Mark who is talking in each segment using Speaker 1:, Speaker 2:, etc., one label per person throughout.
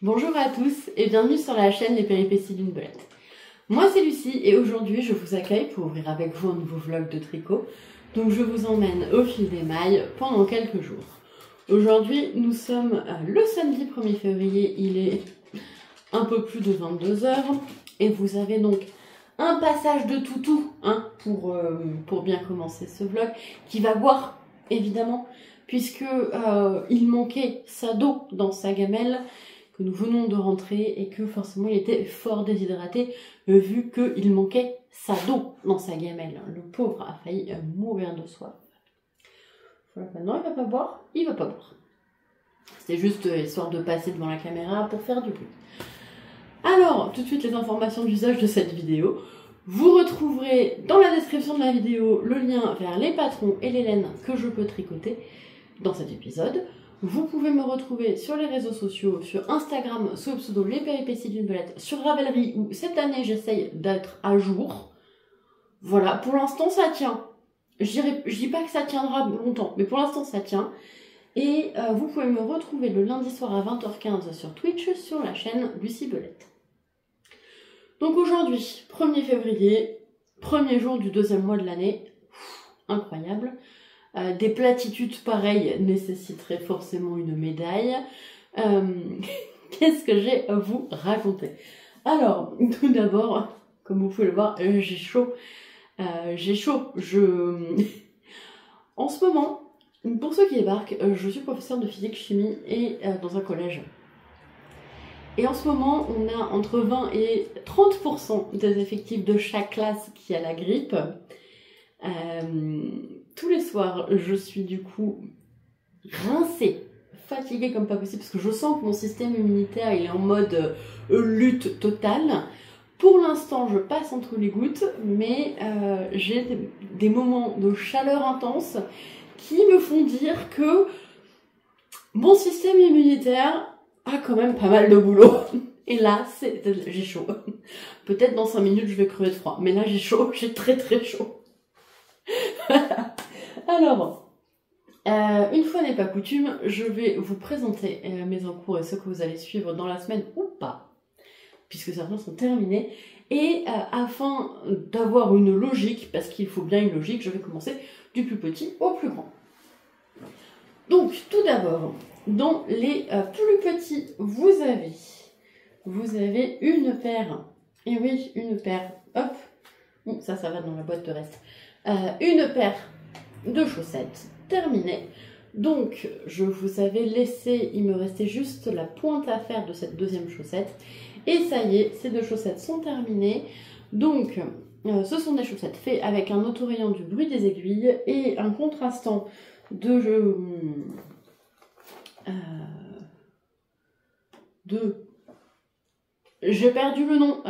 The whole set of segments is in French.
Speaker 1: Bonjour à tous et bienvenue sur la chaîne Les Péripéties d'une Belette. Moi c'est Lucie et aujourd'hui je vous accueille pour ouvrir avec vous un nouveau vlog de tricot. Donc je vous emmène au fil des mailles pendant quelques jours. Aujourd'hui nous sommes le samedi 1er février, il est un peu plus de 22 h et vous avez donc un passage de toutou pour bien commencer ce vlog qui va boire évidemment puisque il manquait sa d'eau dans sa gamelle que nous venons de rentrer et que forcément il était fort déshydraté vu qu'il manquait sa d'eau dans sa gamelle. Le pauvre a failli mourir de soif. Voilà, maintenant il va pas boire, il va pas boire. C'était juste histoire de passer devant la caméra pour faire du bruit. Alors, tout de suite les informations d'usage de cette vidéo. Vous retrouverez dans la description de la vidéo le lien vers les patrons et les laines que je peux tricoter dans cet épisode. Vous pouvez me retrouver sur les réseaux sociaux, sur Instagram sous le pseudo Les Péripéties d'une Belette, sur Ravelry où cette année j'essaye d'être à jour. Voilà, pour l'instant ça tient. Je dis pas que ça tiendra longtemps, mais pour l'instant ça tient. Et vous pouvez me retrouver le lundi soir à 20 h 15 sur Twitch sur la chaîne Lucie Belette. Donc aujourd'hui, 1er février, premier jour du deuxième mois de l'année, incroyable. Des platitudes pareilles nécessiteraient forcément une médaille. Qu'est-ce que j'ai à vous raconter? Alors, tout d'abord, comme vous pouvez le voir, j'ai chaud. J'ai chaud. En ce moment, pour ceux qui débarquent, je suis professeure de physique-chimie et dans un collège. Et en ce moment, on a entre 20 et 30% des effectifs de chaque classe qui a la grippe. Tous les soirs, je suis du coup rincée, fatiguée comme pas possible, parce que je sens que mon système immunitaire il est en mode lutte totale. Pour l'instant, je passe entre les gouttes, mais j'ai des moments de chaleur intense qui me font dire que mon système immunitaire a quand même pas mal de boulot. Et là, j'ai chaud. Peut-être dans 5 minutes, je vais crever de froid. Mais là, j'ai chaud, j'ai très très chaud. Alors, une fois n'est pas coutume, je vais vous présenter mes encours et ce que vous allez suivre dans la semaine ou pas, puisque certains sont terminés. Et afin d'avoir une logique, parce qu'il faut bien une logique, je vais commencer du plus petit au plus grand. Donc, tout d'abord, dans les plus petits, vous avez une paire. Et oui, une paire. Hop. Ça va dans la boîte de reste. Une paire de chaussettes terminée. Donc, je vous avais laissé, il me restait juste la pointe à faire de cette deuxième chaussette. Et ça y est, ces deux chaussettes sont terminées. Donc, ce sont des chaussettes faites avec un autorayant du bruit des aiguilles et un contrastant de j'ai perdu le nom.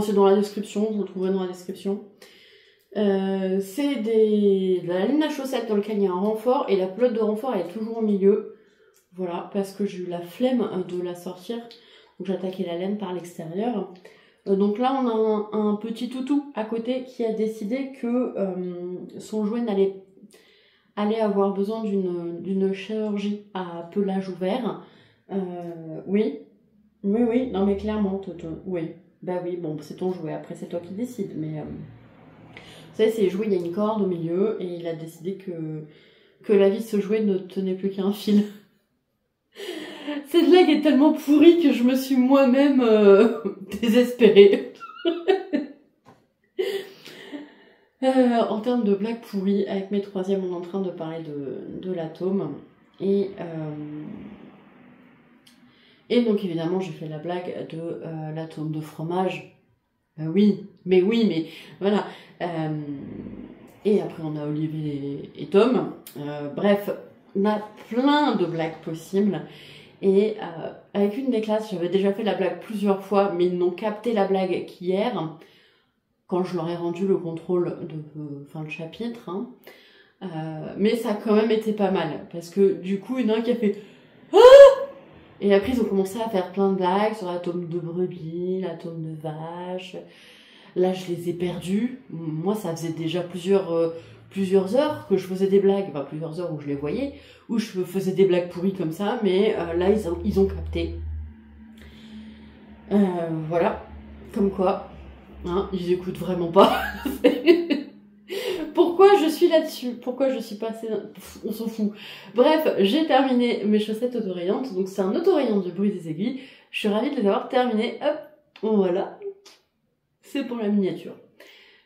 Speaker 1: C'est dans la description, vous le trouverez dans la description. C'est de la laine à chaussettes dans lequel il y a un renfort et la pelote de renfort elle est toujours au milieu. Voilà, parce que j'ai eu la flemme de la sortir. Donc j'ai attaqué la laine par l'extérieur. Donc là on a un petit toutou à côté qui a décidé que son jouet allait avoir besoin d'une chirurgie à pelage ouvert. Oui, non mais clairement, oui. Bah oui, bon c'est ton jouet, après c'est toi qui décides, mais... Vous savez, c'est les jouets, il y a une corde au milieu et il a décidé que la vie de ce jouet ne tenait plus qu'à un fil. Cette blague est tellement pourrie que je me suis moi-même désespérée. En termes de blagues pourries, avec mes troisièmes, on est en train de parler de l'atome. Et donc évidemment, j'ai fait la blague de l'atome de fromage. Oui, mais voilà. Et après on a Olivier et Tom. Bref, on a plein de blagues possibles. Et avec une des classes, j'avais déjà fait la blague plusieurs fois, mais ils n'ont capté la blague qu'hier, quand je leur ai rendu le contrôle de fin de chapitre. Mais ça a quand même été pas mal, parce que du coup, il y en a un qui a fait « Ah !» Et après, ils ont commencé à faire plein de blagues sur l'atome de brebis, l'atome de vache. Là, je les ai perdus. Moi, ça faisait déjà plusieurs heures que je faisais des blagues, enfin plusieurs heures où je les voyais, où je faisais des blagues pourries comme ça, mais là, ils ont capté. Voilà, comme quoi, hein, ils écoutent vraiment pas. Pourquoi je suis là-dessus? Pourquoi je suis passée... On s'en fout. Bref, j'ai terminé mes chaussettes autorayantes. Donc c'est un autorayant du bruit des aiguilles. Je suis ravie de les avoir terminées. Hop, voilà. C'est pour la miniature.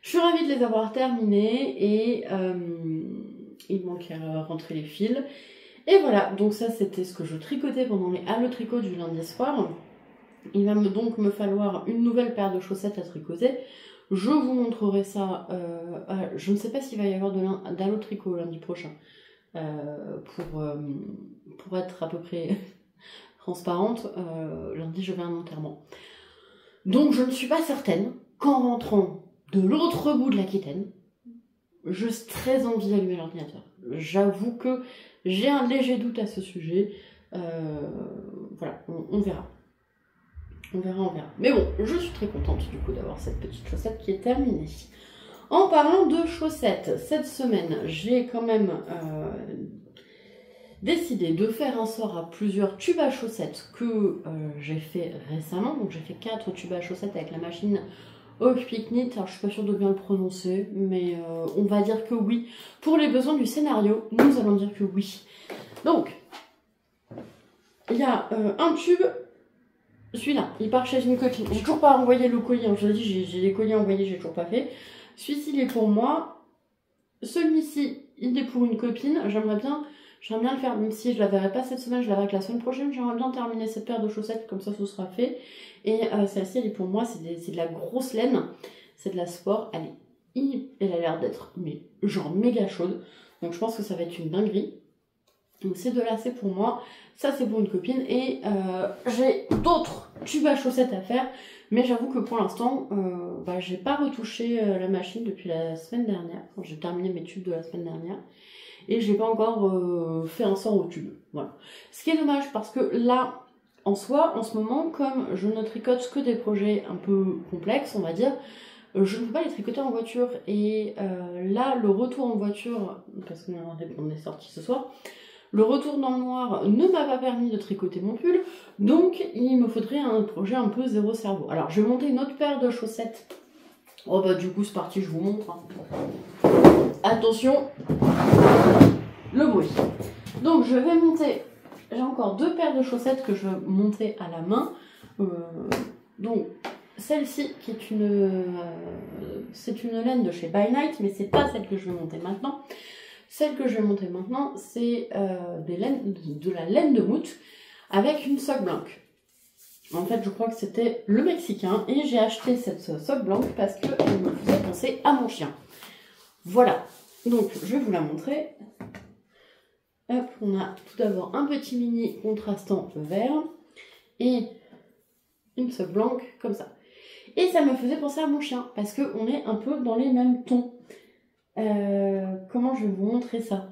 Speaker 1: Je suis ravie de les avoir terminées et il manque à rentrer les fils. Et voilà, donc ça c'était ce que je tricotais pendant les halles tricot du lundi soir. Il va donc me falloir une nouvelle paire de chaussettes à tricoter. Je vous montrerai ça, je ne sais pas s'il va y avoir d'halo tricot lundi prochain, pour être à peu près transparente, lundi je vais à un enterrement. Donc je ne suis pas certaine qu'en rentrant de l'autre bout de l'Aquitaine, je suis très envie d'allumer l'ordinateur. J'avoue que j'ai un léger doute à ce sujet, voilà, on verra. On verra. Mais bon, je suis très contente du coup d'avoir cette petite chaussette qui est terminée. En parlant de chaussettes, cette semaine, j'ai quand même décidé de faire un sort à plusieurs tubes à chaussettes que j'ai fait récemment. Donc j'ai fait 4 tubes à chaussettes avec la machine Knit. Alors je suis pas sûre de bien le prononcer, mais on va dire que oui. Pour les besoins du scénario, nous allons dire que oui. Donc, il y a un tube. Celui-là, il part chez une copine. J'ai toujours pas envoyé le colis. Je vous ai dit, j'ai des colis envoyés, j'ai toujours pas fait. Celui-ci, il est pour moi. Celui-ci, il est pour une copine. J'aimerais bien le faire, même si je la verrai pas cette semaine, je la verrai que la semaine prochaine. J'aimerais bien terminer cette paire de chaussettes, comme ça, ce sera fait. Et celle-ci, elle est pour moi. C'est de la grosse laine. C'est de la sport. Elle a l'air d'être, mais genre méga chaude. Donc je pense que ça va être une dinguerie. Donc ces deux-là, c'est pour moi. Ça, c'est pour une copine. Et j'ai d'autres tubes à chaussettes à faire. Mais j'avoue que pour l'instant, j'ai pas retouché la machine depuis la semaine dernière. Enfin, j'ai terminé mes tubes de la semaine dernière. Et j'ai pas encore fait un sort au tube. Voilà. Ce qui est dommage parce que là, en soi, en ce moment, comme je ne tricote que des projets un peu complexes, on va dire, je ne peux pas les tricoter en voiture. Et là, le retour en voiture, parce qu'on est sorti ce soir, le retour dans le noir ne m'a pas permis de tricoter mon pull, donc il me faudrait un projet un peu zéro cerveau. Alors je vais monter une autre paire de chaussettes. Oh bah du coup c'est parti, je vous montre. Hein. Attention, le bruit. Donc je vais monter, j'ai encore 2 paires de chaussettes que je vais monter à la main. Donc celle-ci qui est c'est une laine de chez By Night, mais c'est pas celle que je vais monter maintenant. Celle que je vais monter maintenant, c'est de la laine de moute avec une soque blanche. En fait, je crois que c'était le Mexicain et j'ai acheté cette soque blanche parce qu'elle me faisait penser à mon chien. Voilà, donc je vais vous la montrer. Hop, on a tout d'abord un petit mini contrastant vert et une soque blanche comme ça. Et ça me faisait penser à mon chien parce qu'on est un peu dans les mêmes tons. Comment je vais vous montrer ça?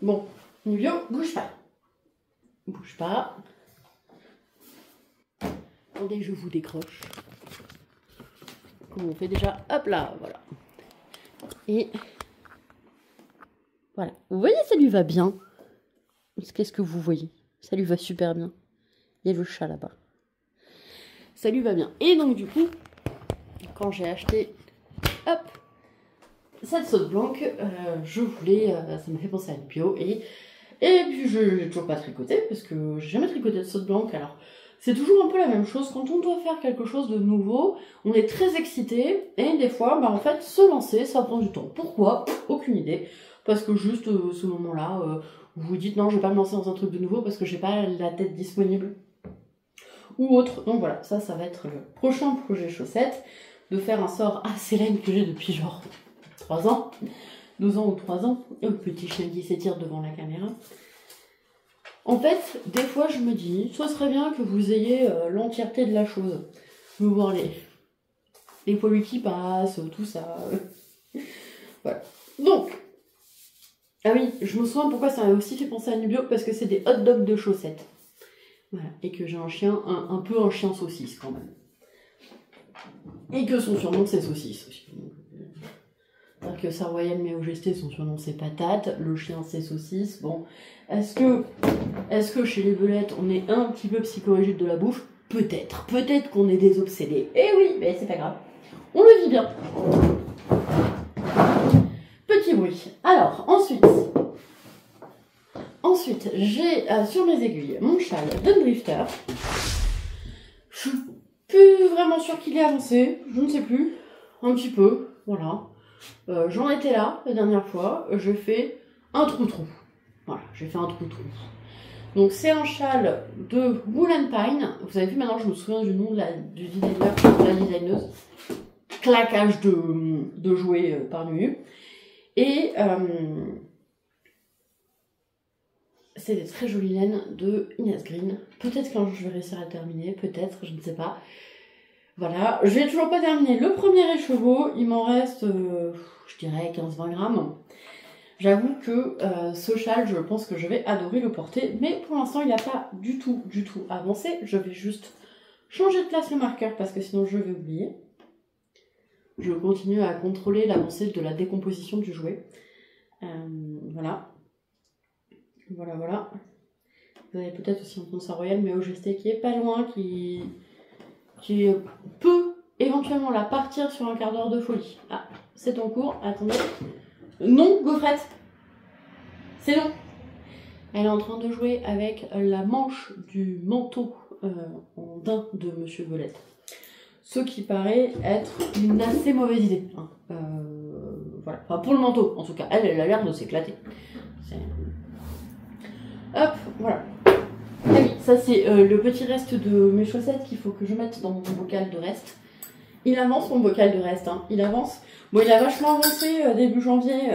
Speaker 1: Bon, Nubio, bouge pas. Bouge pas. Attendez, je vous décroche. Comment on fait déjà? Hop là, voilà. Et voilà. Vous voyez, ça lui va bien. Qu'est-ce que vous voyez? Ça lui va super bien. Il y a le chat là-bas. Ça lui va bien. Et donc du coup, quand j'ai acheté, hop, cette sauce blanche, je voulais, ça m'a fait penser à une bio et puis je n'ai toujours pas tricoté parce que j'ai jamais tricoté de sauce blanche. Alors c'est toujours un peu la même chose quand on doit faire quelque chose de nouveau, on est très excité et des fois, en fait, se lancer, ça prend du temps. Pourquoi? Aucune idée. Parce que juste ce moment-là, vous vous dites non, je vais pas me lancer dans un truc de nouveau parce que j'ai pas la tête disponible ou autre. Donc voilà, ça va être le prochain projet chaussettes, de faire un sort assez laine que j'ai depuis genre 3 ans, 2 ans ou 3 ans, le petit chien qui s'étire devant la caméra. En fait, des fois je me dis, ce serait bien que vous ayez l'entièreté de la chose. Vous voir les poilus qui passent, tout ça. Voilà. Donc, ah oui, je me souviens pourquoi ça m'a aussi fait penser à Nubio, parce que c'est des hot dogs de chaussettes. Voilà, et que j'ai un chien, un peu un chien saucisse quand même. Et que son surnom c'est saucisse aussi. C'est-à-dire que Saroyenne Méogesté, son surnom c'est Patate, le chien c'est Saucisse. Bon, est-ce que chez les belettes on est un petit peu psychorigide de la bouffe? Peut-être qu'on est des obsédés. Eh oui, mais c'est pas grave. On le vit bien. Petit bruit. Alors, ensuite j'ai sur mes aiguilles mon châle de Drifter. Je suis plus vraiment sûre qu'il est avancé, je ne sais plus, un petit peu, voilà. J'en étais là la dernière fois, j'ai fait un trou-trou. Voilà, j'ai fait un trou-trou. Donc c'est un châle de Wool and Pine. Vous avez vu, maintenant je me souviens du nom du designer, de la designeuse. Claquage de jouets par nuit. Et c'est des très jolies laines de Inès Green. Peut-être qu'un jour je vais réussir à le terminer, peut-être, je ne sais pas. Voilà, je n'ai toujours pas terminé le premier écheveau, il m'en reste, je dirais 15-20 grammes. J'avoue que ce châle, je pense que je vais adorer le porter, mais pour l'instant il n'a pas du tout avancé. Je vais juste changer de place le marqueur parce que sinon je vais oublier. Je continue à contrôler l'avancée de la décomposition du jouet. Voilà. Voilà. Vous avez peut-être aussi entendu Saroyenne Méogesté qui est pas loin, qui peut éventuellement la partir sur un quart d'heure de folie. Ah, c'est en cours, attendez. Non, gaufrette. C'est non. Elle est en train de jouer avec la manche du manteau en daim de Monsieur Belette. Ce qui paraît être une assez mauvaise idée. Hein. Voilà. Enfin, pour le manteau, en tout cas. Elle a l'air de s'éclater. Hop, voilà. Ah oui, ça c'est le petit reste de mes chaussettes qu'il faut que je mette dans mon bocal de reste. Il avance mon bocal de reste, hein. Il avance. Bon, il a vachement avancé début janvier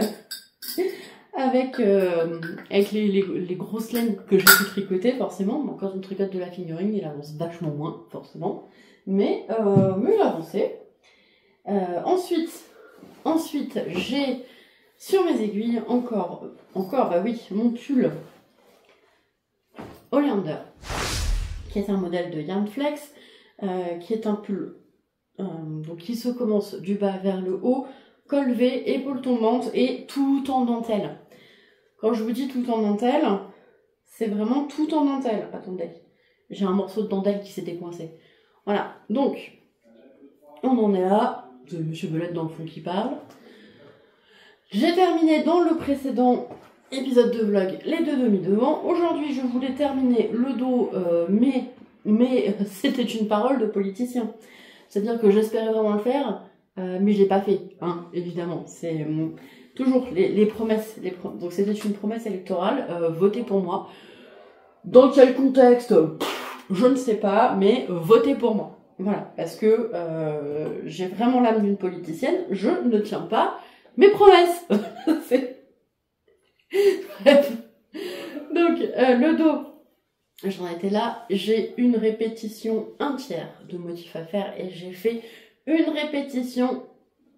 Speaker 1: avec les grosses laines que j'ai pu tricoter, forcément. Bon, quand on tricote de la fingering, il avance vachement moins, forcément. Mais il a avancé. Ensuite, j'ai sur mes aiguilles encore, bah oui, mon pull Oleander, qui est un modèle de Yarnflex, qui est un pull donc qui se commence du bas vers le haut, col V, épaule tombante et tout en dentelle. Quand je vous dis tout en dentelle, c'est vraiment tout en dentelle. Attendez, j'ai un morceau de dentelle qui s'est décoincé. Voilà, donc on en est là. C'est Monsieur Belette dans le fond qui parle. J'ai terminé dans le précédent épisode de vlog les deux demi-devants. Aujourd'hui, je voulais terminer le dos, mais c'était une parole de politicien. C'est-à-dire que j'espérais vraiment le faire, mais je l'ai pas fait, hein, évidemment. C'est toujours les promesses. Donc c'était une promesse électorale, votez pour moi. Dans quel contexte? Je ne sais pas, mais votez pour moi. Voilà, parce que j'ai vraiment l'âme d'une politicienne, je ne tiens pas mes promesses. Bref. Donc, le dos, j'en étais là, j'ai une répétition entière de motifs à faire et j'ai fait une répétition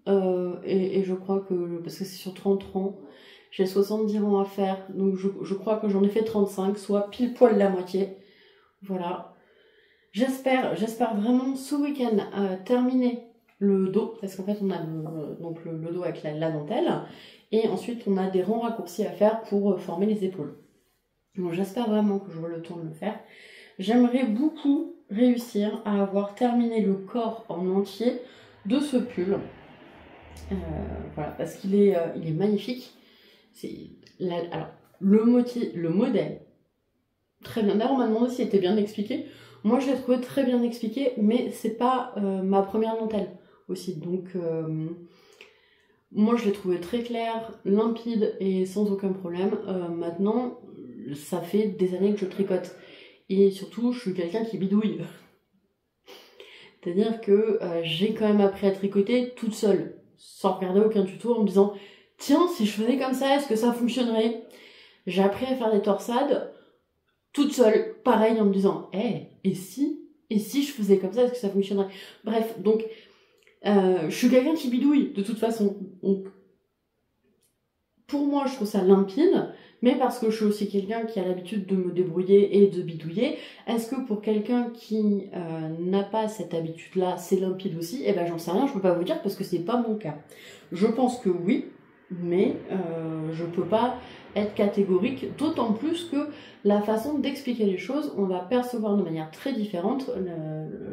Speaker 1: et je crois que, parce que c'est sur 30 rangs, j'ai 70 rangs à faire, donc je crois que j'en ai fait 35, soit pile poil la moitié. Voilà. J'espère vraiment ce week-end terminer le dos, parce qu'en fait on a donc le dos avec la dentelle, et ensuite on a des rangs raccourcis à faire pour former les épaules. Donc j'espère vraiment que j'aurai le temps de le faire. J'aimerais beaucoup réussir à avoir terminé le corps en entier de ce pull. Voilà, parce qu'il est magnifique. Alors, le modèle, très bien. D'ailleurs on m'a demandé s'il était bien expliqué. Moi, je l'ai trouvé très bien expliqué, mais c'est pas ma première dentelle aussi. Donc, moi, je l'ai trouvé très clair, limpide et sans aucun problème. Maintenant, ça fait des années que je tricote. Et surtout, je suis quelqu'un qui bidouille. C'est-à-dire que j'ai quand même appris à tricoter toute seule, sans regarder aucun tuto, en me disant « Tiens, si je faisais comme ça, est-ce que ça fonctionnerait ?» J'ai appris à faire des torsades toute seule, pareil, en me disant hey, et si je faisais comme ça, est-ce que ça fonctionnerait? Bref, donc je suis quelqu'un qui bidouille de toute façon. Donc, pour moi, je trouve ça limpide, mais parce que je suis aussi quelqu'un qui a l'habitude de me débrouiller et de bidouiller. Est-ce que pour quelqu'un qui n'a pas cette habitude-là, c'est limpide aussi? Eh ben j'en sais rien, je peux pas vous dire parce que c'est pas mon cas. Je pense que oui, mais je peux pas être catégorique, d'autant plus que la façon d'expliquer les choses, on va percevoir de manière très différente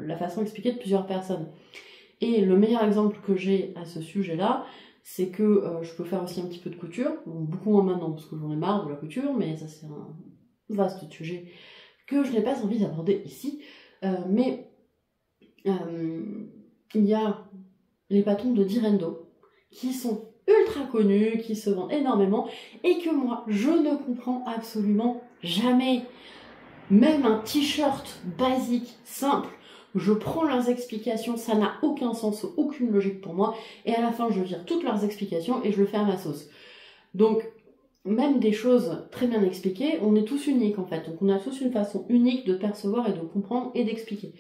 Speaker 1: la façon d'expliquer de plusieurs personnes. Et le meilleur exemple que j'ai à ce sujet-là, c'est que je peux faire aussi un petit peu de couture, bon, beaucoup moins maintenant parce que j'en ai marre de la couture, mais ça c'est un vaste sujet que je n'ai pas envie d'aborder ici. Mais il y a les patrons de Direndo qui sont ultra connus, qui se vendent énormément et que moi je ne comprends absolument jamais. Même un t-shirt basique, simple, je prends leurs explications, ça n'a aucun sens, aucune logique pour moi, et à la fin je vire toutes leurs explications et je le fais à ma sauce. Donc, même des choses très bien expliquées, on est tous uniques en fait, donc on a tous une façon unique de percevoir et de comprendre et d'expliquer.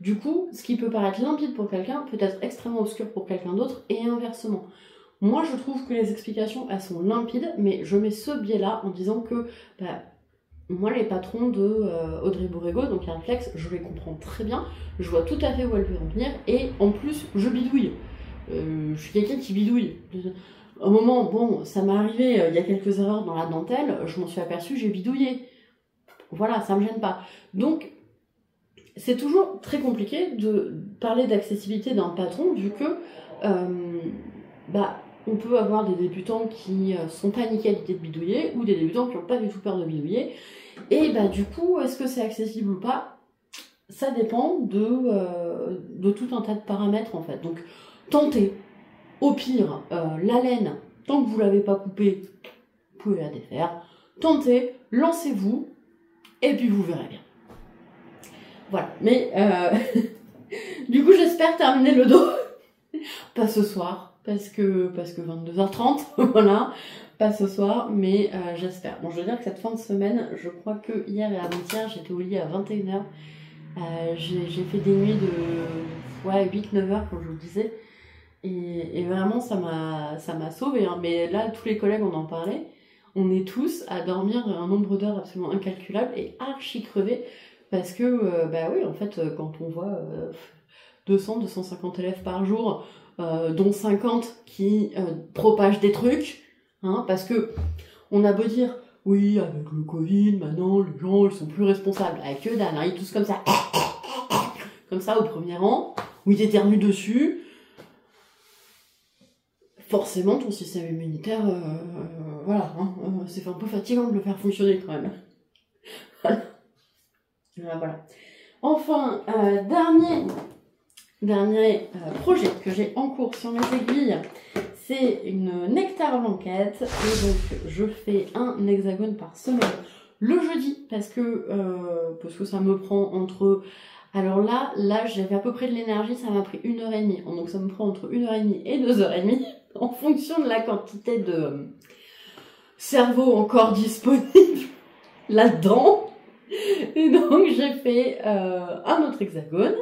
Speaker 1: Du coup, ce qui peut paraître limpide pour quelqu'un peut être extrêmement obscur pour quelqu'un d'autre, et inversement. Moi je trouve que les explications, elles sont limpides, mais je mets ce biais-là en disant que... moi, les patrons de Audrey Borrego, donc Yarnflex, je les comprends très bien, je vois tout à fait où elle veut en venir, et en plus, je bidouille. Je suis quelqu'un qui bidouille. Au moment, bon, ça m'est arrivé, il y a quelques erreurs dans la dentelle, je m'en suis aperçue, j'ai bidouillé. Voilà, ça me gêne pas. Donc, c'est toujours très compliqué de parler d'accessibilité d'un patron, vu que, on peut avoir des débutants qui sont paniqués à l'idée de bidouiller, ou des débutants qui n'ont pas du tout peur de bidouiller. Et du coup, est-ce que c'est accessible ou pas? Ça dépend de tout un tas de paramètres en fait. Donc, tentez. Au pire, la laine, tant que vous ne l'avez pas coupée, vous pouvez la défaire. Tentez, lancez-vous, et puis vous verrez bien. Voilà. Mais, du coup, j'espère terminer le dos. Pas ce soir. Parce que 22h30, voilà, pas ce soir, mais j'espère. Bon, je veux dire que cette fin de semaine, je crois que hier et avant-hier, j'étais au lit à 21h. J'ai fait des nuits de 8-9 heures, comme je vous le disais. Et vraiment, ça m'a sauvée. Hein. Mais là, tous les collègues, on en parlait. On est tous à dormir un nombre d'heures absolument incalculable et archi crevés. Parce que, oui, en fait, quand on voit 200-250 élèves par jour... dont 50 qui propagent des trucs, hein, parce que on a beau dire, oui, avec le Covid, maintenant, les gens, ils sont plus responsables. Avec que dalle, ils tous comme ça, au premier rang, où ils éternuent dessus. Forcément, ton système immunitaire, c'est un peu fatigant de le faire fonctionner quand même. Voilà. Enfin, dernier projet que j'ai en cours sur mes aiguilles, c'est une nectar blanquette. Et donc, je fais un hexagone par semaine le jeudi parce que ça me prend entre... Alors là j'avais à peu près de l'énergie, ça m'a pris 1h30. Donc ça me prend entre 1h30 et 2h30 en fonction de la quantité de cerveau encore disponible là-dedans. Et donc j'ai fait un autre hexagone.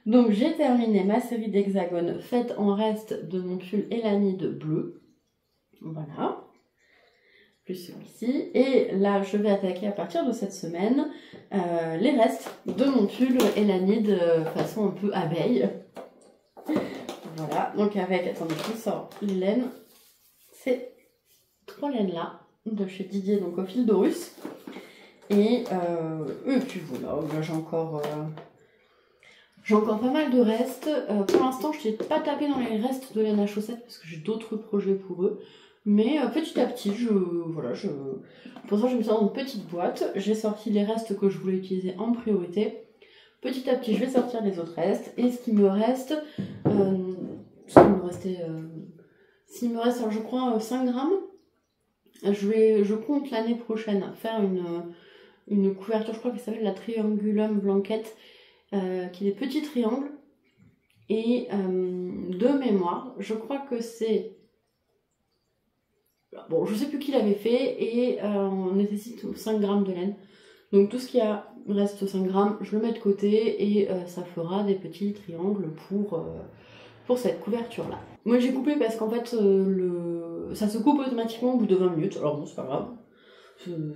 Speaker 1: Donc j'ai terminé ma série d'hexagones faite en reste de mon pull Elanide bleu. Voilà. Plus celui-ci. Et là je vais attaquer à partir de cette semaine les restes de mon pull Elanide façon un peu abeille. Voilà. Donc avec, attendez, je sors les laines. Ces 3 laines là de chez Didier, donc au fil d'Orus. Et puis voilà, là j'ai encore pas mal de restes. Pour l'instant, je n'ai pas tapé dans les restes de laine à chaussettes parce que j'ai d'autres projets pour eux. Mais petit à petit, pour ça, je me sors dans une petite boîte. J'ai sorti les restes que je voulais utiliser en priorité. Petit à petit, je vais sortir les autres restes. Et ce qui me reste, s'il me reste, alors, je crois, 5 grammes, je compte l'année prochaine faire une couverture, je crois qu'elle s'appelle la Triangulum Blanquette, qui est des petits triangles. Et de mémoire, je crois que c'est... Bon, je sais plus qui l'avait fait, et on nécessite 5 grammes de laine. Donc tout ce qui reste 5 grammes, je le mets de côté, et ça fera des petits triangles pour cette couverture-là. Moi j'ai coupé parce qu'en fait, ça se coupe automatiquement au bout de 20 minutes, alors bon, c'est pas grave.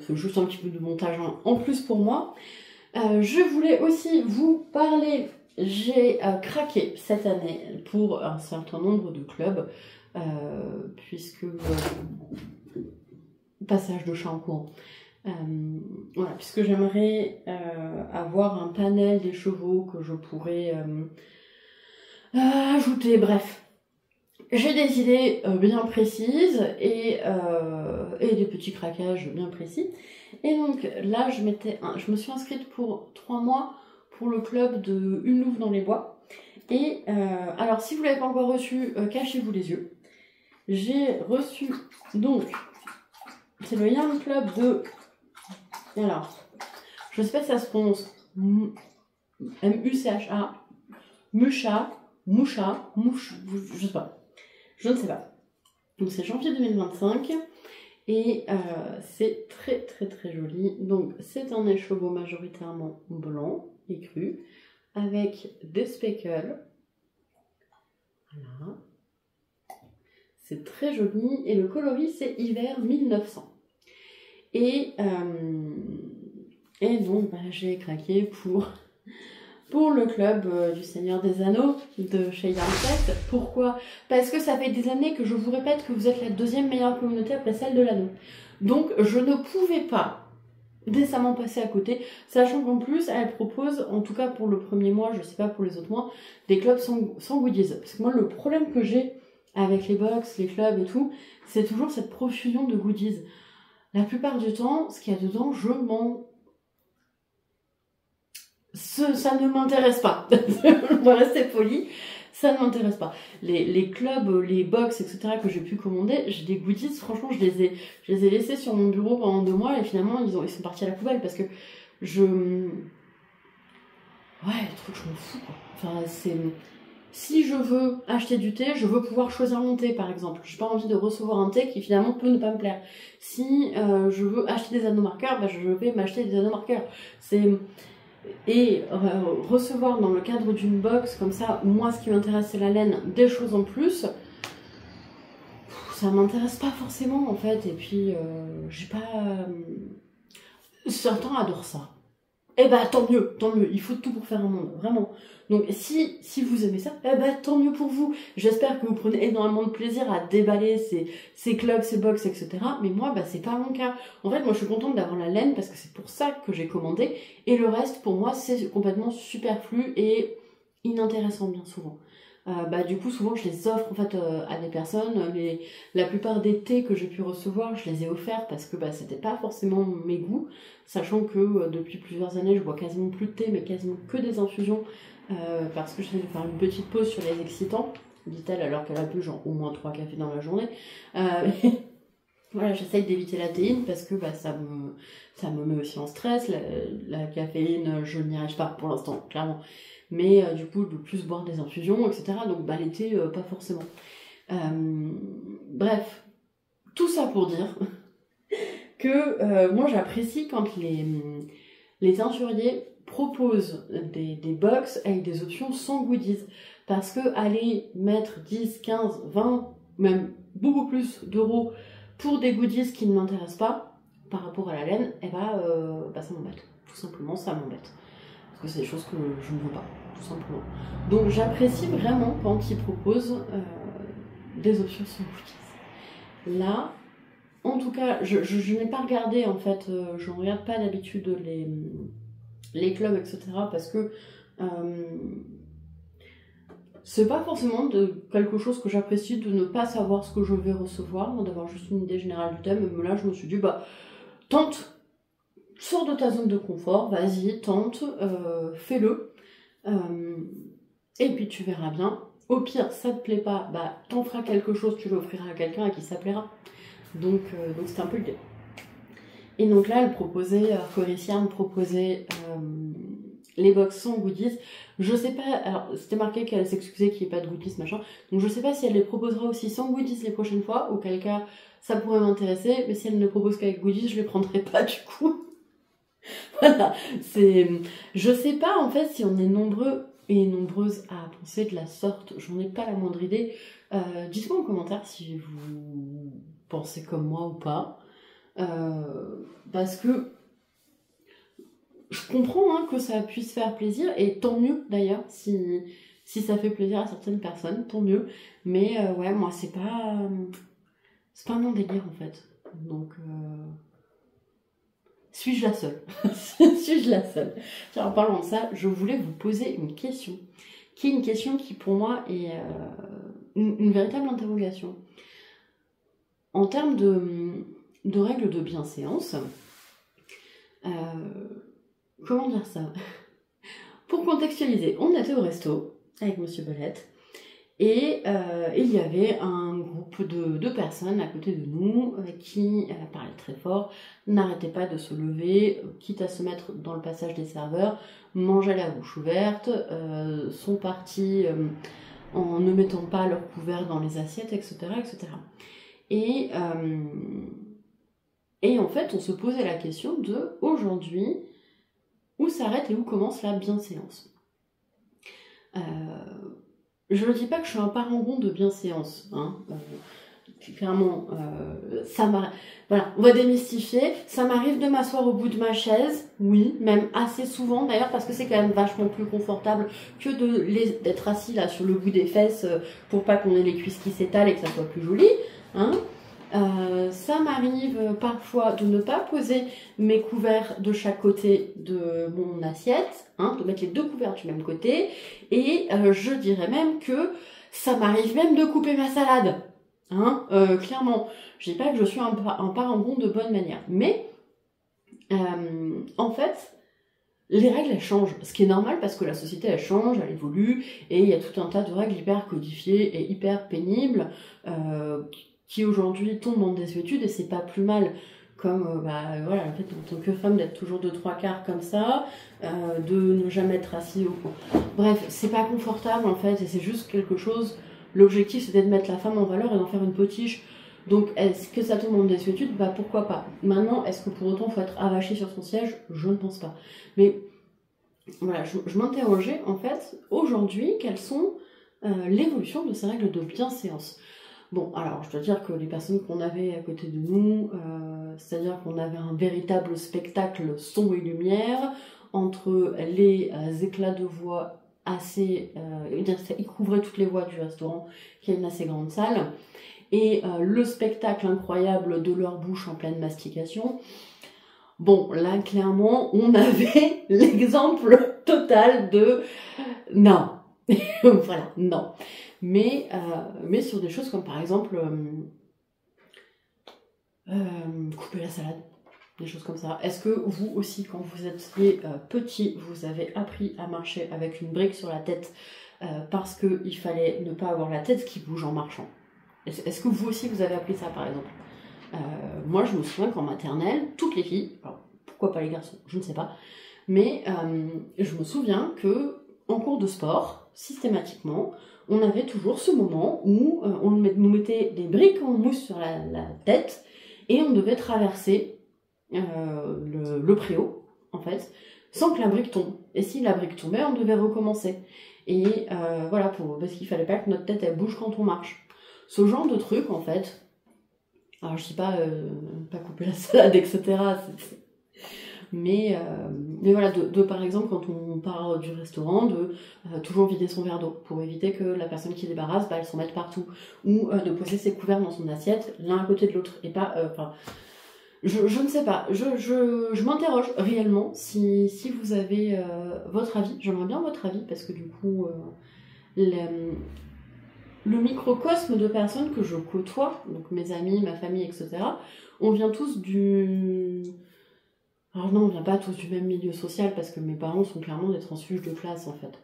Speaker 1: c'est juste un petit peu de montage en plus pour moi. Je voulais aussi vous parler, j'ai craqué cette année pour un certain nombre de clubs, puisque passage de chat en courant. Voilà, puisque j'aimerais avoir un panel des chevaux que je pourrais ajouter, bref. J'ai des idées bien précises et des petits craquages bien précis. Et donc là, je me suis inscrite pour 3 mois pour le club de Une Louve dans les Bois. Et alors, si vous ne l'avez pas encore reçu, cachez-vous les yeux. J'ai reçu donc, c'est le Yarn Club de... Alors, je ne sais pas si ça se prononce M-U-C-H-A, Moucha, je sais pas. Je ne sais pas. Donc c'est janvier 2025 et c'est très très très joli. Donc c'est un écheveau majoritairement blanc et cru avec des speckles. Voilà. C'est très joli et le coloris c'est hiver 1900. Et donc j'ai craqué pour le club du Seigneur des Anneaux de chez Yarn. Pourquoi? Parce que ça fait des années que je vous répète que vous êtes la deuxième meilleure communauté après celle de l'anneau. Donc je ne pouvais pas décemment passer à côté, sachant qu'en plus elle propose, en tout cas pour le premier mois, je sais pas pour les autres mois, des clubs sans goodies. Parce que moi le problème que j'ai avec les box, les clubs et tout, c'est toujours cette profusion de goodies. La plupart du temps, ce qu'il y a dedans, ça ne m'intéresse pas. On va rester poli. Ça ne m'intéresse pas. Les clubs, les box, etc. que j'ai pu commander, j'ai des goodies, franchement, je les ai laissés sur mon bureau pendant 2 mois et finalement, ils sont partis à la poubelle parce que ouais, le truc, je m'en fous, quoi. Enfin, si je veux acheter du thé, je veux pouvoir choisir mon thé, par exemple. J'ai pas envie de recevoir un thé qui finalement peut ne pas me plaire. Si je veux acheter des anneaux marqueurs, bah, je vais m'acheter des anneaux marqueurs. Et recevoir dans le cadre d'une box comme ça, moi ce qui m'intéresse c'est la laine, des choses en plus, ça m'intéresse pas forcément en fait. Et puis j'ai pas... Certains adorent ça. Eh bah tant mieux, il faut tout pour faire un monde, vraiment. Donc si vous aimez ça, eh bah tant mieux pour vous. J'espère que vous prenez énormément de plaisir à déballer ces clubs, ces box, etc. Mais moi, bah c'est pas mon cas. En fait, moi je suis contente d'avoir la laine parce que c'est pour ça que j'ai commandé. Et le reste, pour moi, c'est complètement superflu et inintéressant bien souvent. Du coup souvent je les offre en fait à des personnes. La plupart des thés que j'ai pu recevoir, je les ai offerts parce que c'était pas forcément mes goûts, sachant que depuis plusieurs années je bois quasiment plus de thé mais quasiment que des infusions parce que j'essaie de faire une petite pause sur les excitants, dit-elle alors qu'elle a bu genre au moins 3 cafés dans la journée. Voilà, j'essaye d'éviter la théine parce que ça me met aussi en stress. La caféine, je n'y arrive pas pour l'instant, clairement. Mais du coup, de plus boire des infusions, etc. Donc l'été, pas forcément. Bref, tout ça pour dire que moi j'apprécie quand les teinturiers proposent des box avec des options sans goodies. Parce que aller mettre 10, 15, 20, même beaucoup plus d'euros pour des goodies qui ne m'intéressent pas par rapport à la laine, ça m'embête. Tout simplement, ça m'embête. Parce que c'est des choses que je ne veux pas, tout simplement. Donc j'apprécie vraiment quand ils proposent des options sans goodies. Là, en tout cas, je n'ai pas regardé, en fait, je ne regarde pas d'habitude les clubs, etc. parce que c'est pas forcément quelque chose que j'apprécie de ne pas savoir ce que je vais recevoir, d'avoir juste une idée générale du thème. Mais là, je me suis dit, tente, sors de ta zone de confort, vas-y, tente, fais-le. Et puis tu verras bien. Au pire, ça te plaît pas, t'en feras quelque chose, tu l'offriras à quelqu'un à qui ça plaira. Donc c'était un peu l'idée. Et donc là, Corécia me proposait les box sans goodies. Je sais pas, alors c'était marqué qu'elle s'excusait qu'il n'y ait pas de goodies, machin. Donc je sais pas si elle les proposera aussi sans goodies les prochaines fois, auquel cas ça pourrait m'intéresser. Mais si elle ne propose qu'avec goodies, je les prendrai pas du coup. Voilà, je sais pas en fait si on est nombreux et nombreuses à penser de la sorte. J'en ai pas la moindre idée. Dites-moi en commentaire si vous pensez comme moi ou pas. parce que je comprends hein, que ça puisse faire plaisir, et tant mieux d'ailleurs, si ça fait plaisir à certaines personnes, tant mieux. Mais ouais, moi, c'est pas mon délire en fait. Donc, suis-je la seule? Suis-je la seule? Tiens, en parlant de ça, je voulais vous poser une question, qui est une question qui pour moi est une véritable interrogation. En termes de règles de bienséance, comment dire ça? Pour contextualiser, on était au resto avec Monsieur Belette, et il y avait un groupe de personnes à côté de nous qui parlaient très fort, n'arrêtaient pas de se lever, quitte à se mettre dans le passage des serveurs, mangeaient la bouche ouverte, sont partis en ne mettant pas leur couvert dans les assiettes, etc. etc. Et en fait, on se posait la question de, aujourd'hui, où s'arrête et où commence la bienséance. Je ne dis pas que je suis un parangon de bienséance, hein. Clairement, ça m'arrive. Voilà, on va démystifier. Ça m'arrive de m'asseoir au bout de ma chaise, oui, même assez souvent d'ailleurs, parce que c'est quand même vachement plus confortable que d'être assis là sur le bout des fesses pour pas qu'on ait les cuisses qui s'étalent et que ça soit plus joli, hein. Ça m'arrive parfois de ne pas poser mes couverts de chaque côté de mon assiette, hein, de mettre les deux couverts du même côté, et je dirais même que ça m'arrive même de couper ma salade, hein, clairement. Je dis pas que je suis un parangon de bonne manière, mais en fait, les règles elles changent, ce qui est normal parce que la société elle change, elle évolue, et il y a tout un tas de règles hyper codifiées et hyper pénibles qui aujourd'hui tombent en désuétude, et c'est pas plus mal, comme voilà, le fait en tant que femme d'être toujours de trois quarts comme ça, de ne jamais être assis au coin. Bref, c'est pas confortable en fait, et c'est juste quelque chose, l'objectif c'était de mettre la femme en valeur et d'en faire une potiche. Donc est-ce que ça tombe en désuétude? Bah pourquoi pas. Maintenant, est-ce que pour autant il faut être avaché sur son siège? Je ne pense pas. Mais voilà, je m'interrogeais en fait, aujourd'hui, quelles sont l'évolution de ces règles de bienséance. Bon, alors, je dois dire que les personnes qu'on avait à côté de nous, c'est-à-dire qu'on avait un véritable spectacle son et lumière, entre les éclats de voix assez... ils couvraient toutes les voix du restaurant, qui est une assez grande salle, et le spectacle incroyable de leur bouche en pleine mastication. Bon, là, clairement, on avait l'exemple total de... Non. Voilà, non. Mais sur des choses comme par exemple couper la salade, des choses comme ça. Est-ce que vous aussi, quand vous étiez petit, vous avez appris à marcher avec une brique sur la tête parce qu'il fallait ne pas avoir la tête qui bouge en marchant? Est-ce que vous aussi, vous avez appris ça par exemple? Moi, je me souviens qu'en maternelle, toutes les filles, alors pourquoi pas les garçons, je ne sais pas, mais je me souviens que en cours de sport, systématiquement, on avait toujours ce moment où on nous mettait des briques en mousse sur la tête et on devait traverser le préau, en fait, sans que la brique tombe. Et si la brique tombait, on devait recommencer. Et voilà, parce qu'il fallait pas que notre tête elle bouge quand on marche. Ce genre de truc, en fait, alors je dis pas couper la salade, etc. Mais voilà, par exemple, quand on part du restaurant, de toujours vider son verre d'eau pour éviter que la personne qui débarrasse, elle s'en mette partout. Ou de poser ses couverts dans son assiette, l'un à côté de l'autre. Et pas... je ne sais pas. Je m'interroge réellement si vous avez votre avis. J'aimerais bien votre avis parce que du coup, le microcosme de personnes que je côtoie, donc mes amis, ma famille, etc., on vient tous du... Alors non, on vient pas tous du même milieu social parce que mes parents sont clairement des transfuges de classe en fait.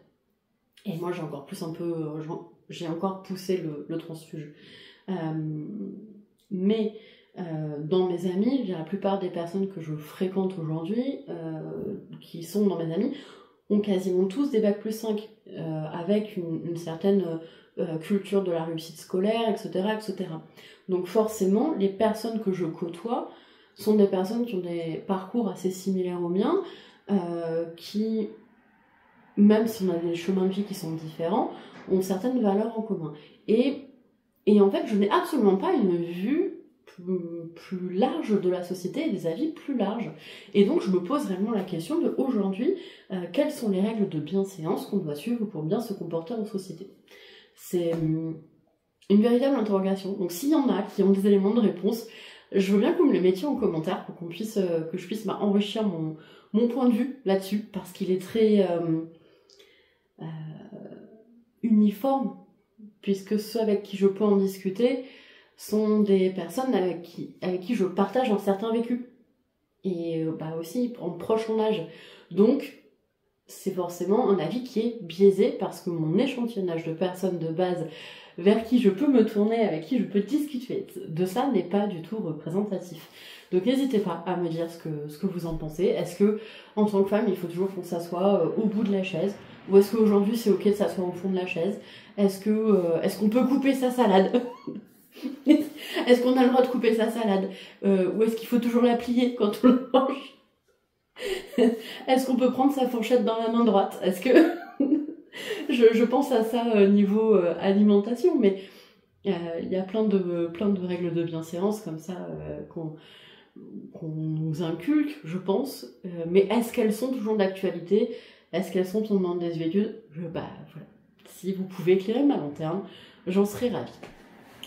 Speaker 1: Et moi j'ai encore poussé le transfuge. Mais dans mes amis, la plupart des personnes que je fréquente aujourd'hui, qui sont dans mes amis, ont quasiment tous des bacs plus 5, avec une certaine culture de la réussite scolaire, etc., etc. Donc forcément, les personnes que je côtoie sont des personnes qui ont des parcours assez similaires aux miens, qui, même si on a des chemins de vie qui sont différents, ont certaines valeurs en commun. Et en fait, je n'ai absolument pas une vue plus large de la société et des avis plus larges. Et donc je me pose vraiment la question de aujourd'hui, quelles sont les règles de bienséance qu'on doit suivre pour bien se comporter en société. C'est une véritable interrogation. Donc s'il y en a qui ont des éléments de réponse, je veux bien que vous me les mettiez en commentaire pour que je puisse enrichir mon point de vue là-dessus, parce qu'il est très uniforme, puisque ceux avec qui je peux en discuter sont des personnes avec qui je partage un certain vécu. Et aussi en proche en âge. Donc, c'est forcément un avis qui est biaisé, parce que mon échantillonnage de personnes de base vers qui je peux me tourner, avec qui je peux discuter de ça, n'est pas du tout représentatif. Donc n'hésitez pas à me dire ce que vous en pensez. Est-ce que, en tant que femme, il faut toujours qu'on s'assoie au bout de la chaise? Ou est-ce qu'aujourd'hui c'est ok de s'asseoir au fond de la chaise? Est-ce qu'on peut couper sa salade? Est-ce qu'on a le droit de couper sa salade? Ou est-ce qu'il faut toujours la plier quand on le mange? Est-ce qu'on peut prendre sa fourchette dans la main droite? Est-ce que... je pense à ça niveau alimentation, mais il y a plein de règles de bienséance comme ça qu'on nous inculque, je pense. Mais est-ce qu'elles sont toujours d'actualité? Est-ce qu'elles sont tombées en désuétude? Voilà. Si vous pouvez éclairer ma lanterne, j'en serais ravie.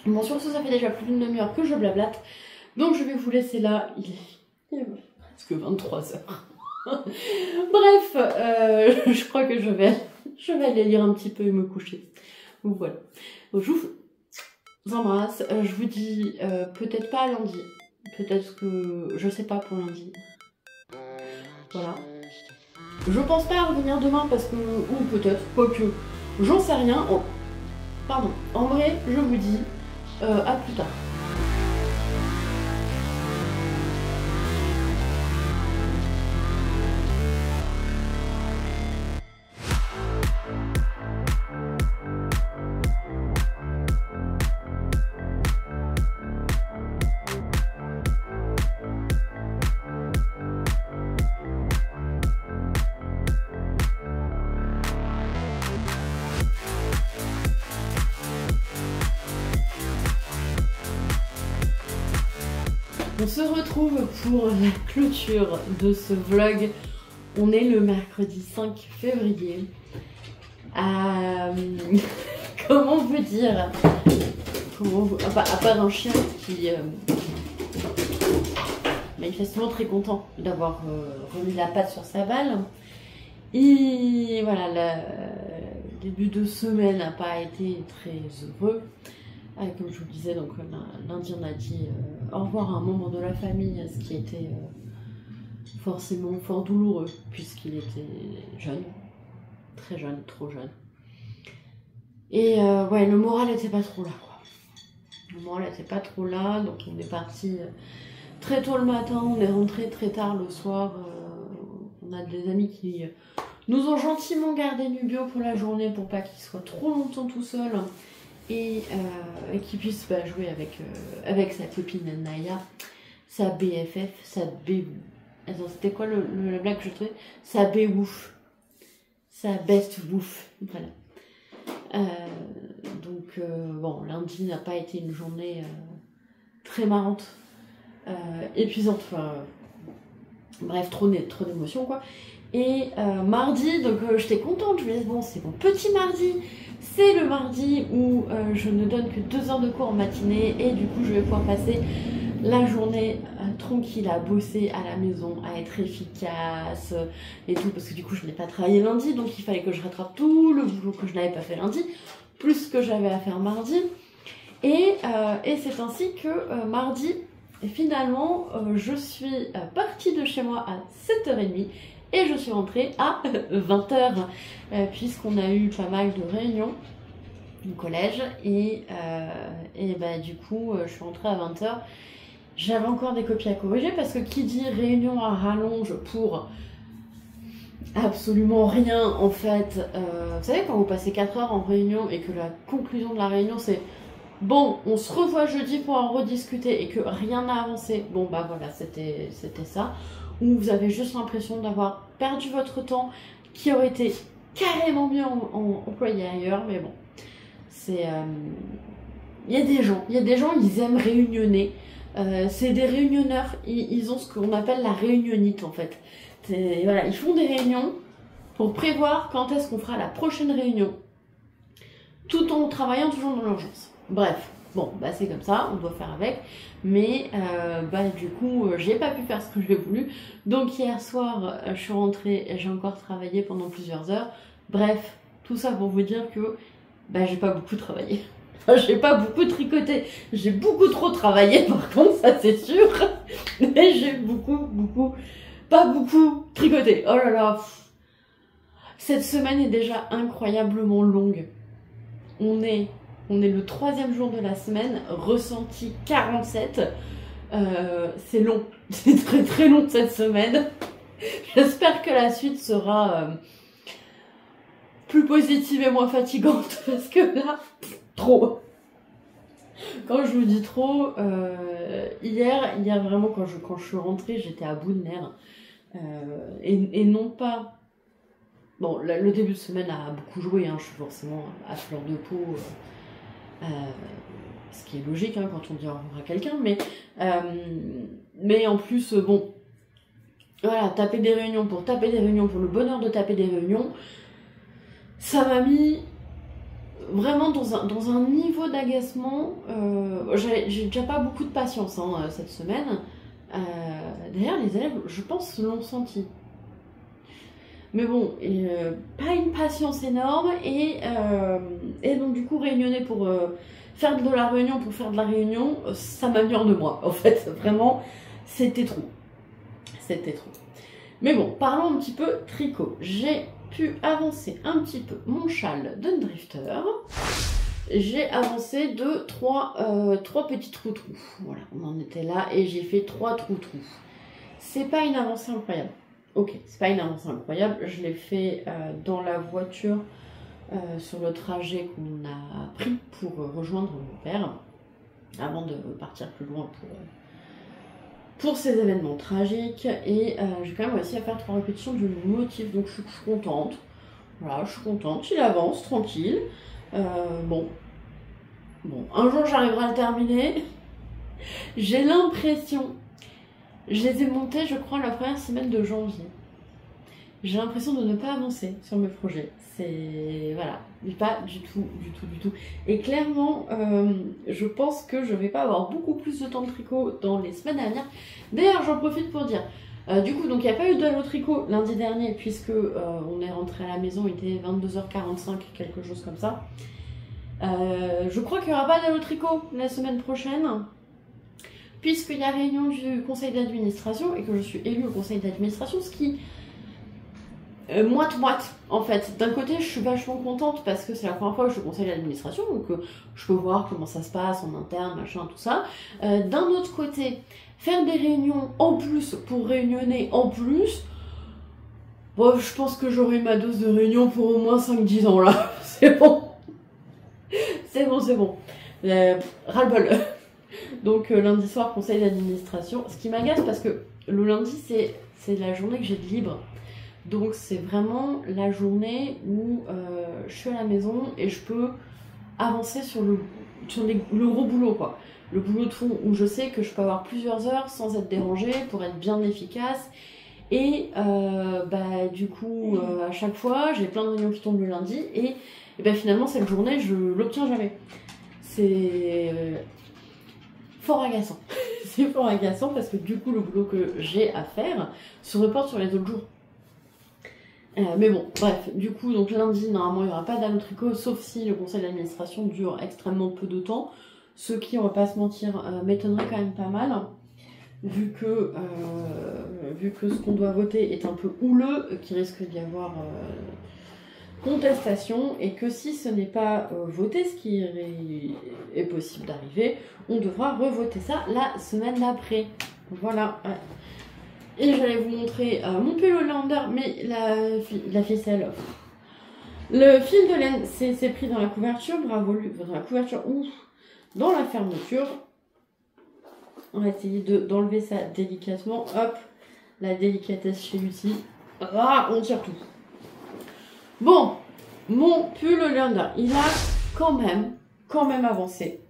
Speaker 1: Bon, sur ce, ça fait déjà plus d'une demi-heure que je blablate, donc je vais vous laisser là. Il est presque 23h. Bref, je crois que je vais aller lire un petit peu et me coucher. Donc voilà. Donc, je vous embrasse. Je vous dis peut-être pas lundi. Peut-être que... je sais pas pour lundi. Voilà. Je pense pas à revenir demain parce que... ou peut-être, quoique... j'en sais rien. Oh. Pardon. En vrai, je vous dis à plus tard. On se retrouve pour la clôture de ce vlog. On est le mercredi 5 février. Comment vous dire, à part un chien qui est manifestement très content d'avoir remis la patte sur sa balle. Et voilà, le début de semaine n'a pas été très heureux. Comme je vous le disais, donc lundi on a dit au revoir à un membre de la famille, ce qui était forcément fort douloureux puisqu'il était jeune, très jeune, trop jeune. Et ouais, le moral était pas trop là, quoi. Le moral était pas trop là, donc on est parti très tôt le matin, on est rentré très tard le soir. On a des amis qui nous ont gentiment gardé Nubio pour la journée pour pas qu'il soit trop longtemps tout seul. Et qu'il puisse jouer avec sa copine Naya, sa BFF, sa B... Attends, c'était quoi la blague que je trouvais? Sa B-wouf. Sa best wouf. Voilà. Donc, bon, lundi n'a pas été une journée très marrante. Épuisante, enfin... bref, trop d'émotions, quoi. Et mardi, donc j'étais contente, je me disais, bon, c'est mon petit mardi. C'est le mardi où je ne donne que 2 heures de cours en matinée et du coup je vais pouvoir passer la journée tranquille à bosser à la maison, à être efficace et tout, parce que du coup je n'ai pas travaillé lundi, donc il fallait que je rattrape tout le boulot que je n'avais pas fait lundi, plus ce que j'avais à faire mardi. Et c'est ainsi que mardi, finalement, je suis partie de chez moi à 7h30. Et je suis rentrée à 20h, puisqu'on a eu pas mal de réunions au collège. Et du coup, je suis rentrée à 20h. J'avais encore des copies à corriger, parce que qui dit réunion à rallonge pour absolument rien, en fait. Vous savez, quand vous passez 4 heures en réunion et que la conclusion de la réunion, c'est bon, on se revoit jeudi pour en rediscuter et que rien n'a avancé. Bon, bah voilà, c'était ça. Où vous avez juste l'impression d'avoir perdu votre temps, qui aurait été carrément mieux employé ailleurs, mais bon, c'est... Il y a des gens, ils aiment réunionner, C'est des réunionneurs, ils ont ce qu'on appelle la réunionnite en fait. Voilà, ils font des réunions pour prévoir quand est-ce qu'on fera la prochaine réunion, tout en travaillant toujours dans l'urgence. Bref, bon, bah c'est comme ça, on doit faire avec, mais bah du coup, j'ai pas pu faire ce que j'ai voulu, donc hier soir, je suis rentrée et j'ai encore travaillé pendant plusieurs heures. Bref, tout ça pour vous dire que bah j'ai pas beaucoup travaillé. Enfin, j'ai pas beaucoup tricoté, j'ai beaucoup trop travaillé par contre, ça c'est sûr, mais j'ai pas beaucoup tricoté. Oh là là, cette semaine est déjà incroyablement longue. On est le 3e jour de la semaine, ressenti 47. C'est long, c'est très très long cette semaine. J'espère que la suite sera plus positive et moins fatigante parce que là, trop. Quand je vous dis trop, hier vraiment quand je suis rentrée, j'étais à bout de nerfs. Et non pas... Bon, le début de semaine a beaucoup joué, hein, je suis forcément à fleur de peau, ce qui est logique hein, quand on dit au revoir à quelqu'un, mais en plus, bon, voilà, taper des réunions pour le bonheur de taper des réunions, ça m'a mis vraiment dans un niveau d'agacement. J'ai déjà pas beaucoup de patience hein, cette semaine. D'ailleurs, les élèves, je pense, l'ont senti. Mais bon, pas une patience énorme et donc du coup réunionner pour faire de la réunion pour faire de la réunion, ça m'a mis en 2 mois en fait, vraiment c'était trop. C'était trop. Mais bon, parlons un petit peu tricot. J'ai pu avancer un petit peu mon châle d'Undrifter. J'ai avancé de 3 petits trous. Voilà, on en était là et j'ai fait 3 trous. C'est pas une avancée incroyable. Ok, c'est pas une avancée incroyable. Je l'ai fait dans la voiture sur le trajet qu'on a pris pour rejoindre mon père avant de partir plus loin pour ces événements tragiques. Et j'ai quand même réussi à faire 3 répétitions du motif, donc je suis contente. Voilà, je suis contente. Il avance tranquille. Bon, un jour j'arriverai à le terminer. J'ai l'impression. Je les ai montés, je crois, la première semaine de janvier. J'ai l'impression de ne pas avancer sur mes projets. C'est... Voilà, pas du tout. Et clairement, je pense que je vais pas avoir beaucoup plus de temps de tricot dans les semaines à venir. D'ailleurs, j'en profite pour dire... du coup, donc il n'y a pas eu de tricot lundi dernier, puisque on est rentré à la maison, il était 22h45, quelque chose comme ça. Je crois qu'il n'y aura pas d'allo tricot la semaine prochaine. Puisqu'il y a réunion du conseil d'administration et que je suis élue au conseil d'administration, ce qui moite en fait. D'un côté, je suis vachement contente parce que c'est la première fois que je suis au conseil d'administration, donc je peux voir comment ça se passe en interne, machin, tout ça. D'un autre côté, faire des réunions en plus pour réunionner en plus, bon, je pense que j'aurai ma dose de réunion pour au moins 5-10 ans là. C'est bon. C'est bon. Ras-le-bol. Donc lundi soir, conseil d'administration. Ce qui m'agace parce que le lundi, c'est la journée que j'ai de libre. Donc c'est vraiment la journée où je suis à la maison et je peux avancer sur le gros boulot, quoi. Le boulot de fond où je sais que je peux avoir plusieurs heures sans être dérangée pour être bien efficace. Et bah, du coup, à chaque fois, j'ai plein de réunions qui tombent le lundi et bah, finalement, cette journée, je l'obtiens jamais. C'est... fort agaçant. C'est fort agaçant parce que du coup, le boulot que j'ai à faire se reporte sur les autres jours. Mais bon, bref, du coup, donc lundi, normalement, il n'y aura pas d'allo tricot, sauf si le conseil d'administration dure extrêmement peu de temps. Ce qui, on va pas se mentir, m'étonnerait quand même pas mal, vu que ce qu'on doit voter est un peu houleux, qu'il risque d'y avoir contestation, et que si ce n'est pas voté, ce qui est possible d'arriver, on devra revoter ça la semaine d'après. Voilà. Et j'allais vous montrer mon pull Hollander, mais la ficelle. Le fil de laine s'est pris dans la couverture, bravo, dans la couverture ou dans la fermeture. On va essayer d'enlever ça délicatement. Hop, la délicatesse chez Lucie. Ah, on tire tout. Bon, mon pull Hollander, il a quand même avancé.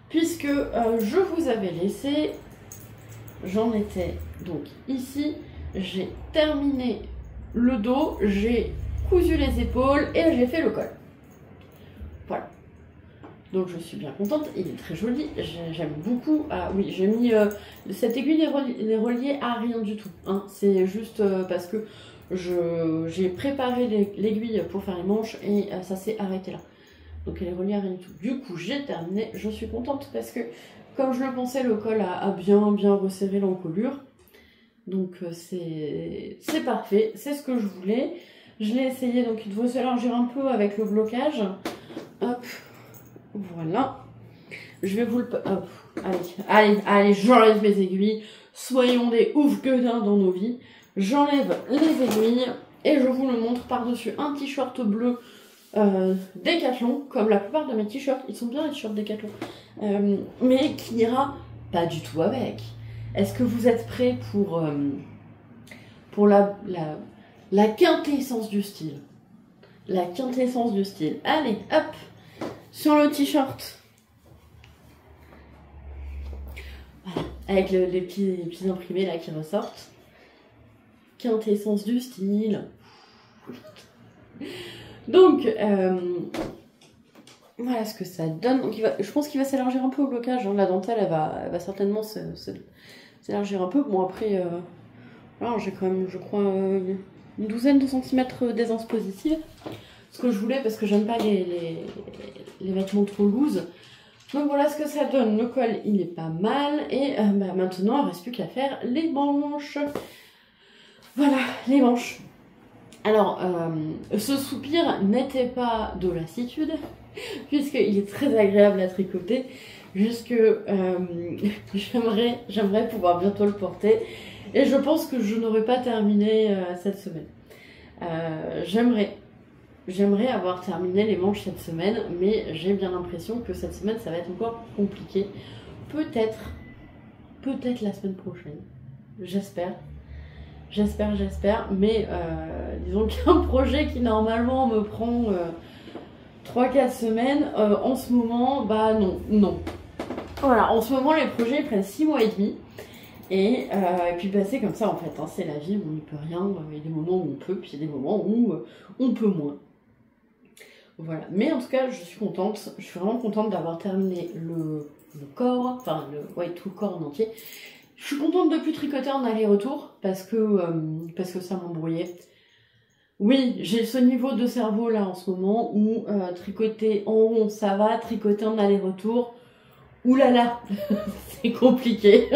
Speaker 1: puisque je vous avais laissé, j'en étais donc ici, j'ai terminé le dos, j'ai cousu les épaules et j'ai fait le col. Voilà. Donc je suis bien contente, il est très joli, j'aime beaucoup. Ah oui, j'ai mis cette aiguille n'est reliée à rien du tout, hein. C'est juste parce que j'ai préparé l'aiguille pour faire les manches et ça s'est arrêté là. Donc elle est reliée à rien du tout. Du coup j'ai terminé, je suis contente parce que comme je le pensais, le col a bien resserré l'encolure. Donc c'est parfait, c'est ce que je voulais. Je l'ai essayé, donc il doit s'élargir un peu avec le blocage. Hop. Voilà, je vais vous le... Hop. Allez, j'enlève mes aiguilles. Soyons des ouf gueudins dans nos vies. J'enlève les aiguilles et je vous le montre par-dessus un t-shirt bleu Décathlon, comme la plupart de mes t-shirts. Ils sont bien les t-shirts Décathlon, mais qui n'ira pas du tout avec. Est-ce que vous êtes prêts pour la quintessence du style? La quintessence du style. Allez, hop! Sur le t-shirt, voilà, avec les petits imprimés là qui ressortent. Quintessence du style. Donc, voilà ce que ça donne. Donc, je pense qu'il va s'élargir un peu au blocage, hein. La dentelle, elle va certainement s'élargir un peu. Bon, après, voilà, j'ai quand même, je crois, une douzaine de centimètres d'aisance positive. Ce que je voulais parce que j'aime pas les vêtements trop loose. Donc voilà ce que ça donne. Le col il est pas mal et maintenant il ne reste plus qu'à faire les manches. Voilà les manches. Alors ce soupir n'était pas de lassitude puisqu'il est très agréable à tricoter. Jusque j'aimerais pouvoir bientôt le porter et je pense que je n'aurai pas terminé cette semaine. J'aimerais avoir terminé les manches cette semaine, mais j'ai bien l'impression que cette semaine, ça va être encore compliqué. Peut-être la semaine prochaine. J'espère, mais disons qu'un projet qui normalement me prend 3-4 semaines, en ce moment, bah non. Voilà, en ce moment, les projets prennent 6 mois et demi. Et puis bah, c'est comme ça en fait, hein, c'est la vie où on ne peut rien. Il y a des moments où on peut, puis il y a des moments où on peut moins. Voilà, mais en tout cas, je suis contente. Je suis vraiment contente d'avoir terminé le corps, enfin, tout le corps en entier. Je suis contente de plus tricoter en aller-retour parce que ça m'embrouillait. Oui, j'ai ce niveau de cerveau là en ce moment où tricoter en rond ça va, tricoter en aller-retour, oulala, c'est compliqué.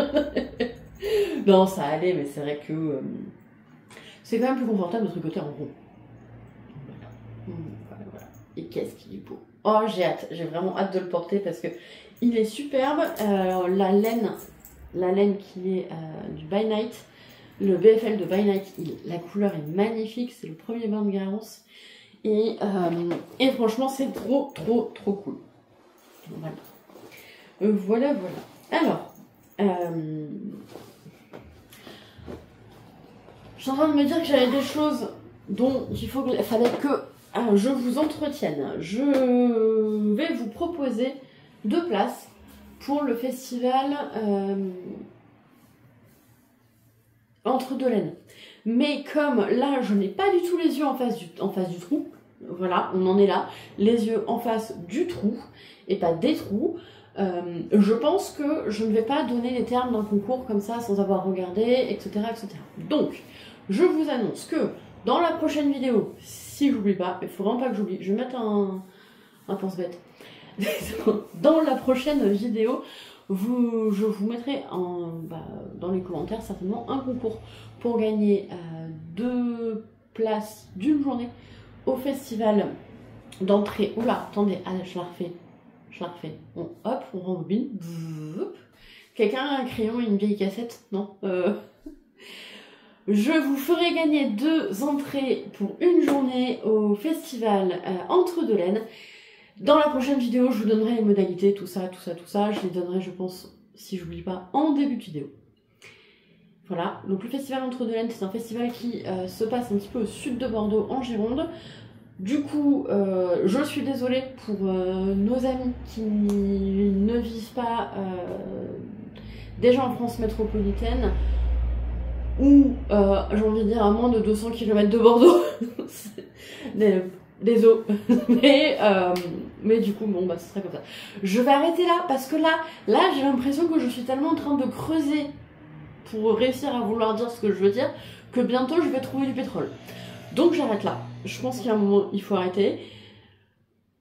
Speaker 1: Non, ça allait, mais c'est vrai que c'est quand même plus confortable de tricoter en rond. Voilà. Et qu'est-ce qu'il est beau. Oh, j'ai vraiment hâte de le porter parce que il est superbe. La laine qui est du By Night, le BFL de By Night, la couleur est magnifique, c'est le premier bain de Garance. Et franchement, c'est trop cool. Voilà. Alors, je suis en train de me dire que j'avais des choses dont il fallait que je vous entretienne. Je vais vous proposer 2 places pour le festival Entre deux laines. Mais comme là, je n'ai pas du tout les yeux en face du trou, voilà, on en est là, les yeux en face du trou et pas des trous, je pense que je ne vais pas donner les termes d'un concours comme ça sans avoir regardé, etc. Donc, je vous annonce que dans la prochaine vidéo, si j'oublie pas, il faut vraiment pas que j'oublie, je vais mettre un pense-bête. Dans la prochaine vidéo, je vous mettrai dans les commentaires certainement un concours pour gagner 2 places d'une journée au festival d'entrée. Oula, attendez, je la refais. Hop, on rembobine. Quelqu'un a un crayon et une vieille cassette? Non. Je vous ferai gagner 2 entrées pour une journée au festival Entre deux laines. Dans la prochaine vidéo, je vous donnerai les modalités, tout ça. Je les donnerai, je pense, si j'oublie pas, en début de vidéo. Voilà, donc le festival Entre deux laines, c'est un festival qui se passe un petit peu au sud de Bordeaux, en Gironde. Du coup, je suis désolée pour nos amis qui ne vivent pas déjà en France métropolitaine ou, j'ai envie de dire, à moins de 200 km de Bordeaux. Désolé. Mais du coup, bon, bah, ce serait comme ça. Je vais arrêter là, parce que là j'ai l'impression que je suis tellement en train de creuser pour réussir à vouloir dire ce que je veux dire, que bientôt je vais trouver du pétrole. Donc j'arrête là. Je pense qu'il y a un moment, il faut arrêter.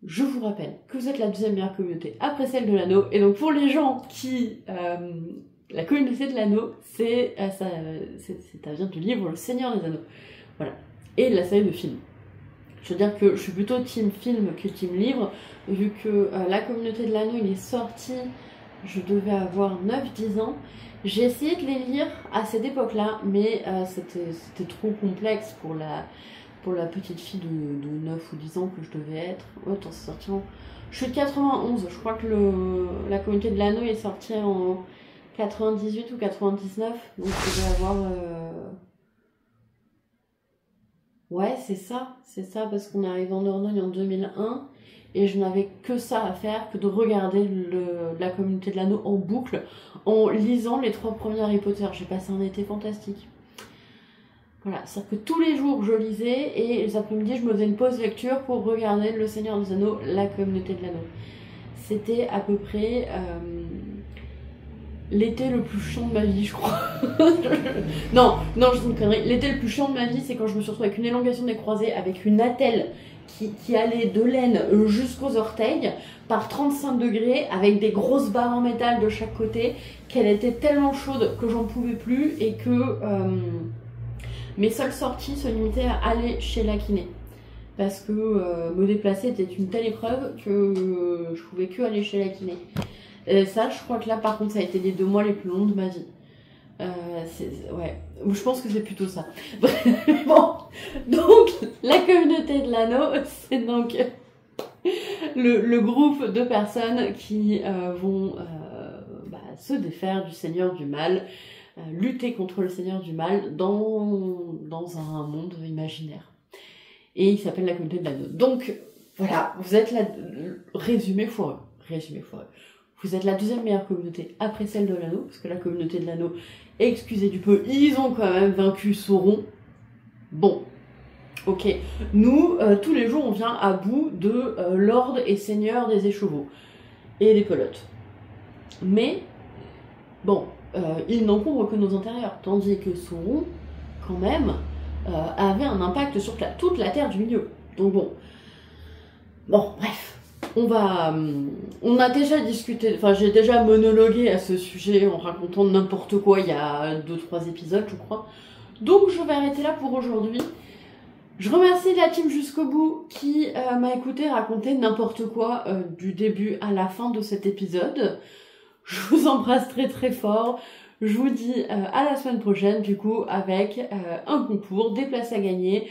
Speaker 1: Je vous rappelle que vous êtes la deuxième meilleure communauté après celle de l'anneau. Et donc pour les gens qui... la communauté de l'anneau, ça vient du livre Le Seigneur des Anneaux. Voilà. Et de la série de films. Je veux dire que je suis plutôt team film que team livre, vu que la communauté de l'anneau, il est sorti, je devais avoir 9-10 ans. J'ai essayé de les lire à cette époque-là, mais c'était trop complexe pour la petite fille de 9 ou 10 ans que je devais être. Ouais, attends, c'est sorti en... Je suis de 91, je crois que la communauté de l'anneau est sortie en 98 ou 99, donc je devais avoir... Ouais, c'est ça, parce qu'on est arrivé en Dordogne en 2001 et je n'avais que ça à faire que de regarder la communauté de l'anneau en boucle en lisant les 3 premiers Harry Potter. J'ai passé un été fantastique. Voilà, c'est-à-dire que tous les jours je lisais et les après-midi je me faisais une pause lecture pour regarder Le Seigneur des Anneaux, la communauté de l'anneau. C'était à peu près l'été le plus chiant de ma vie, je crois. non, je dis une connerie. L'été le plus chiant de ma vie, c'est quand je me suis retrouvée avec une élongation des croisés, avec une attelle qui allait de l'aine jusqu'aux orteils, par 35 degrés, avec des grosses barres en métal de chaque côté, qu'elle était tellement chaude que j'en pouvais plus et que mes seules sorties se limitaient à aller chez la kiné. Parce que me déplacer était une telle épreuve que je pouvais que aller chez la kiné. Et ça, je crois que là, par contre, ça a été les 2 mois les plus longs de ma vie. Ouais, je pense que c'est plutôt ça. Bon, donc, la communauté de l'anneau, c'est donc le groupe de personnes qui vont se défaire du Seigneur du Mal, lutter contre le Seigneur du Mal dans un monde imaginaire. Et il s'appelle la communauté de l'anneau. Donc, voilà, vous êtes là, résumé foireux. Vous êtes la deuxième meilleure communauté après celle de l'anneau, parce que la communauté de l'anneau, excusez du peu, ils ont quand même vaincu Sauron. Bon, ok. Nous, tous les jours, on vient à bout de Lord et Seigneur des écheveaux et des pelotes. Mais, bon, ils n'encombrent que nos intérieurs, tandis que Sauron, quand même, avait un impact sur toute la Terre du Milieu. Donc bon, bref. On a déjà discuté, enfin j'ai déjà monologué à ce sujet en racontant n'importe quoi il y a 2-3 épisodes je crois. Donc je vais arrêter là pour aujourd'hui. Je remercie la team jusqu'au bout qui m'a écouté raconter n'importe quoi du début à la fin de cet épisode. Je vous embrasse très très fort. Je vous dis à la semaine prochaine du coup avec un concours, des places à gagner.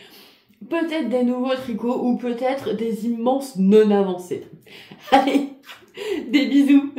Speaker 1: Peut-être des nouveaux tricots ou peut-être des immenses non avancés. Allez, des bisous!